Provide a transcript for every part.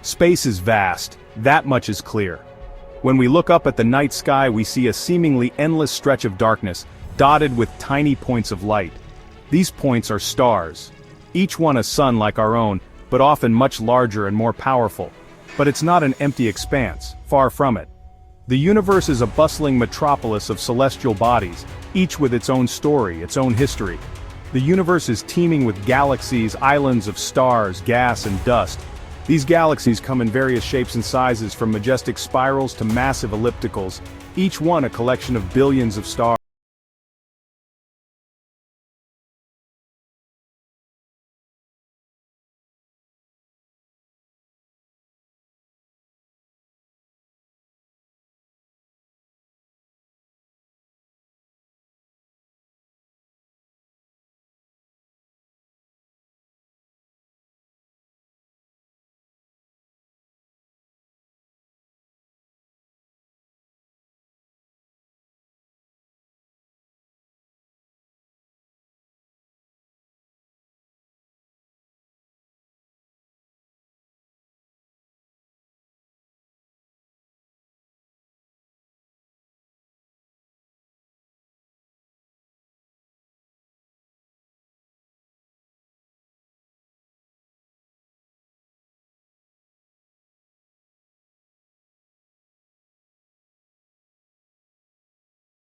Space is vast, that much is clear. When we look up at the night sky, we see a seemingly endless stretch of darkness, dotted with tiny points of light. These points are stars. Each one a sun like our own, but often much larger and more powerful. But it's not an empty expanse, far from it. The universe is a bustling metropolis of celestial bodies, each with its own story, its own history. The universe is teeming with galaxies, islands of stars, gas and dust. These galaxies come in various shapes and sizes, from majestic spirals to massive ellipticals, each one a collection of billions of stars.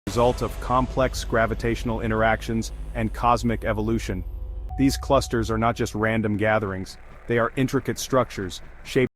Result of complex gravitational interactions and cosmic evolution. These clusters are not just random gatherings, they are intricate structures, shaped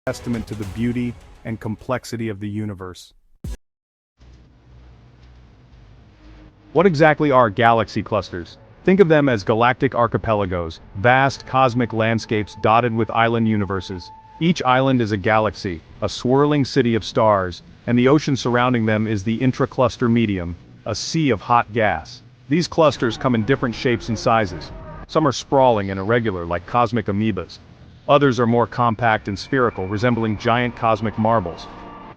testament to the beauty and complexity of the universe. What exactly are galaxy clusters? Think of them as galactic archipelagos, vast cosmic landscapes dotted with island universes. Each island is a galaxy, a swirling city of stars, and the ocean surrounding them is the intra-cluster medium, a sea of hot gas. These clusters come in different shapes and sizes. Some are sprawling and irregular like cosmic amoebas. Others are more compact and spherical, resembling giant cosmic marbles.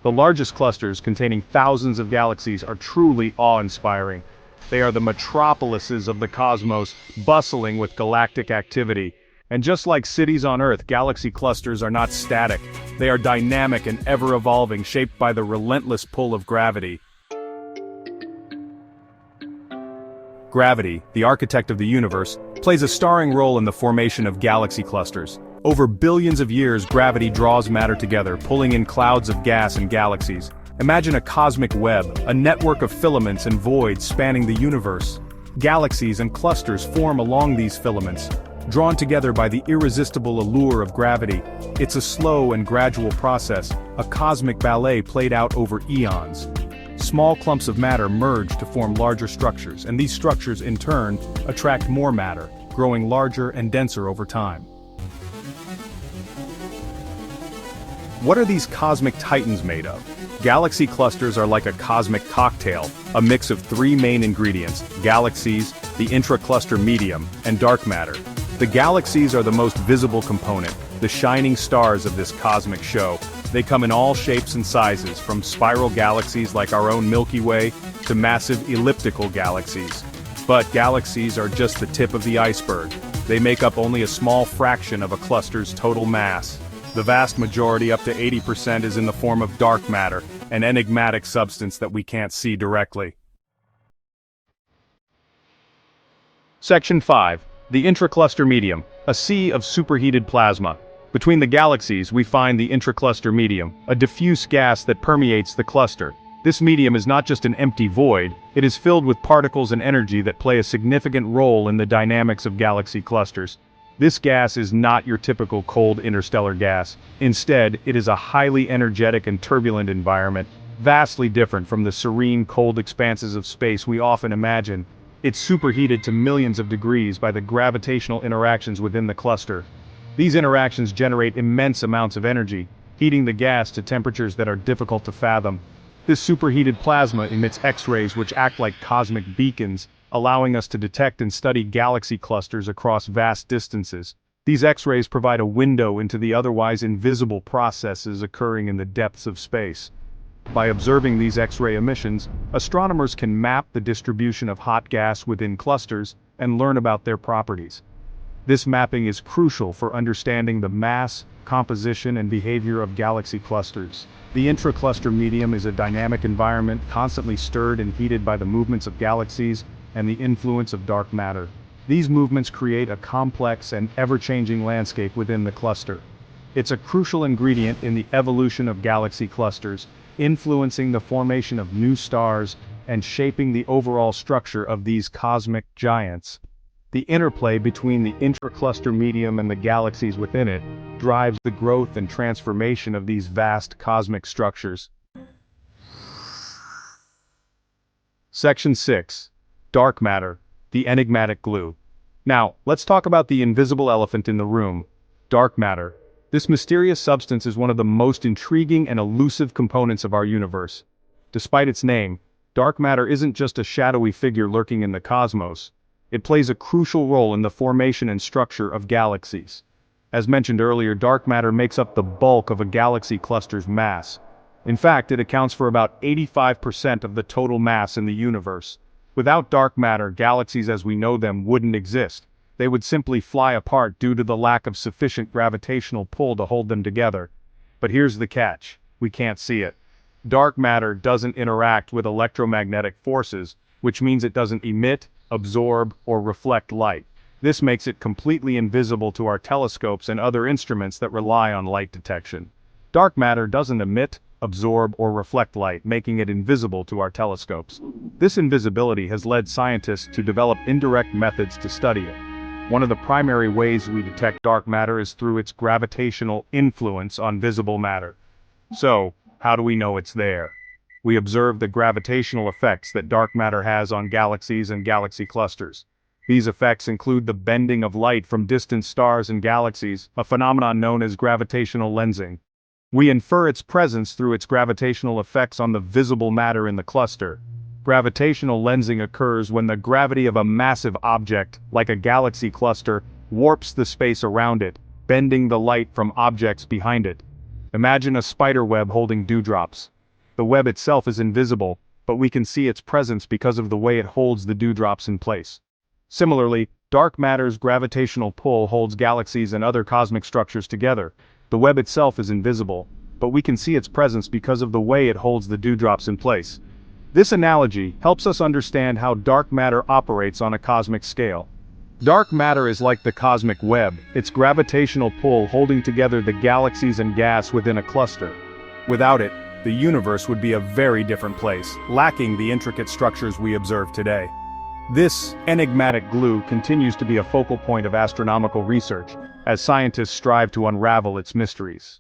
The largest clusters, containing thousands of galaxies, are truly awe-inspiring. They are the metropolises of the cosmos, bustling with galactic activity. And just like cities on Earth, galaxy clusters are not static. They are dynamic and ever-evolving, shaped by the relentless pull of gravity. Gravity, the architect of the universe, plays a starring role in the formation of galaxy clusters. Over billions of years, gravity draws matter together, pulling in clouds of gas and galaxies. Imagine a cosmic web, a network of filaments and voids spanning the universe. Galaxies and clusters form along these filaments, drawn together by the irresistible allure of gravity. It's a slow and gradual process, a cosmic ballet played out over eons. Small clumps of matter merge to form larger structures, and these structures, in turn, attract more matter, growing larger and denser over time. What are these cosmic titans made of? Galaxy clusters are like a cosmic cocktail, a mix of three main ingredients: galaxies, the intra-cluster medium, and dark matter. The galaxies are the most visible component, the shining stars of this cosmic show. They come in all shapes and sizes, from spiral galaxies like our own Milky Way, to massive elliptical galaxies. But galaxies are just the tip of the iceberg. They make up only a small fraction of a cluster's total mass. The vast majority, up to 80%, is in the form of dark matter, an enigmatic substance that we can't see directly. Section 5. The intracluster medium, a sea of superheated plasma. Between the galaxies, we find the intracluster medium, a diffuse gas that permeates the cluster. This medium is not just an empty void, it is filled with particles and energy that play a significant role in the dynamics of galaxy clusters. This gas is not your typical cold interstellar gas. Instead, it is a highly energetic and turbulent environment, vastly different from the serene, cold expanses of space we often imagine. It's superheated to millions of degrees by the gravitational interactions within the cluster. These interactions generate immense amounts of energy, heating the gas to temperatures that are difficult to fathom. This superheated plasma emits X-rays which act like cosmic beacons, allowing us to detect and study galaxy clusters across vast distances. These X-rays provide a window into the otherwise invisible processes occurring in the depths of space. By observing these X-ray emissions, astronomers can map the distribution of hot gas within clusters and learn about their properties. This mapping is crucial for understanding the mass, composition, and behavior of galaxy clusters. The intra-cluster medium is a dynamic environment constantly stirred and heated by the movements of galaxies and the influence of dark matter. These movements create a complex and ever-changing landscape within the cluster. It's a crucial ingredient in the evolution of galaxy clusters, influencing the formation of new stars and shaping the overall structure of these cosmic giants. The interplay between the intra-cluster medium and the galaxies within it drives the growth and transformation of these vast cosmic structures. Section 6. Dark Matter, the Enigmatic Glue. Now, let's talk about the invisible elephant in the room, dark matter. This mysterious substance is one of the most intriguing and elusive components of our universe. Despite its name, dark matter isn't just a shadowy figure lurking in the cosmos. It plays a crucial role in the formation and structure of galaxies. As mentioned earlier, dark matter makes up the bulk of a galaxy cluster's mass. In fact, it accounts for about 85% of the total mass in the universe. Without dark matter, galaxies as we know them wouldn't exist. They would simply fly apart due to the lack of sufficient gravitational pull to hold them together. But here's the catch: we can't see it. Dark matter doesn't interact with electromagnetic forces, which means it doesn't emit, absorb, or reflect light. This makes it completely invisible to our telescopes and other instruments that rely on light detection. Dark matter doesn't emit, absorb, or reflect light, making it invisible to our telescopes. This invisibility has led scientists to develop indirect methods to study it. One of the primary ways we detect dark matter is through its gravitational influence on visible matter. So, how do we know it's there? We observe the gravitational effects that dark matter has on galaxies and galaxy clusters. These effects include the bending of light from distant stars and galaxies, a phenomenon known as gravitational lensing. We infer its presence through its gravitational effects on the visible matter in the cluster. Gravitational lensing occurs when the gravity of a massive object, like a galaxy cluster, warps the space around it, bending the light from objects behind it. Imagine a spider web holding dewdrops. The web itself is invisible, but we can see its presence because of the way it holds the dewdrops in place. Similarly, dark matter's gravitational pull holds galaxies and other cosmic structures together. The web itself is invisible, but we can see its presence because of the way it holds the dewdrops in place. This analogy helps us understand how dark matter operates on a cosmic scale. Dark matter is like the cosmic web, its gravitational pull holding together the galaxies and gas within a cluster. Without it, the universe would be a very different place, lacking the intricate structures we observe today. This enigmatic glue continues to be a focal point of astronomical research, as scientists strive to unravel its mysteries.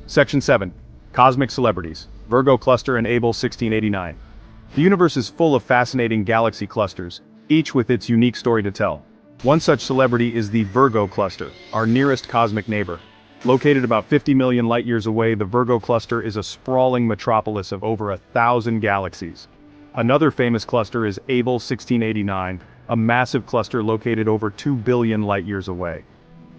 Section 7. Cosmic Celebrities, Virgo Cluster and Abell 1689. The universe is full of fascinating galaxy clusters, each with its unique story to tell. One such celebrity is the Virgo Cluster, our nearest cosmic neighbor. Located about 50 million light-years away, the Virgo Cluster is a sprawling metropolis of over 1,000 galaxies. Another famous cluster is Abell 1689, a massive cluster located over 2 billion light-years away.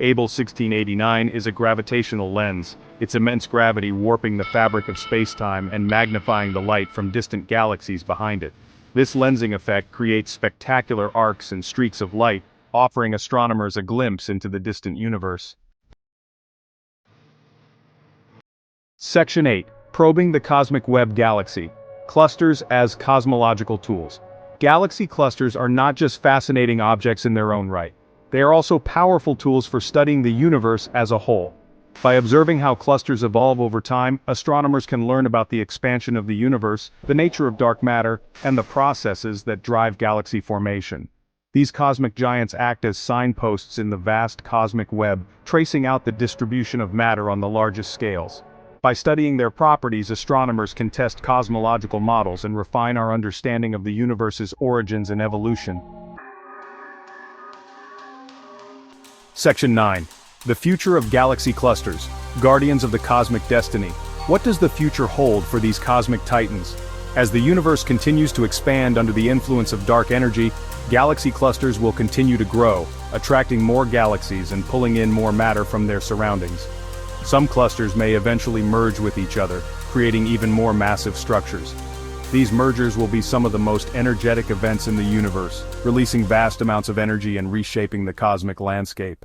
Abell 1689 is a gravitational lens, its immense gravity warping the fabric of space-time and magnifying the light from distant galaxies behind it. This lensing effect creates spectacular arcs and streaks of light, offering astronomers a glimpse into the distant universe. Section 8. Probing the Cosmic Web Galaxy. Clusters as cosmological tools. Galaxy clusters are not just fascinating objects in their own right. They are also powerful tools for studying the universe as a whole. By observing how clusters evolve over time, astronomers can learn about the expansion of the universe, the nature of dark matter, and the processes that drive galaxy formation. These cosmic giants act as signposts in the vast cosmic web, tracing out the distribution of matter on the largest scales. By studying their properties, astronomers can test cosmological models and refine our understanding of the universe's origins and evolution. Section 9. The future of galaxy clusters, guardians of the cosmic destiny. What does the future hold for these cosmic titans? As the universe continues to expand under the influence of dark energy, galaxy clusters will continue to grow, attracting more galaxies and pulling in more matter from their surroundings. Some clusters may eventually merge with each other, creating even more massive structures. These mergers will be some of the most energetic events in the universe, releasing vast amounts of energy and reshaping the cosmic landscape.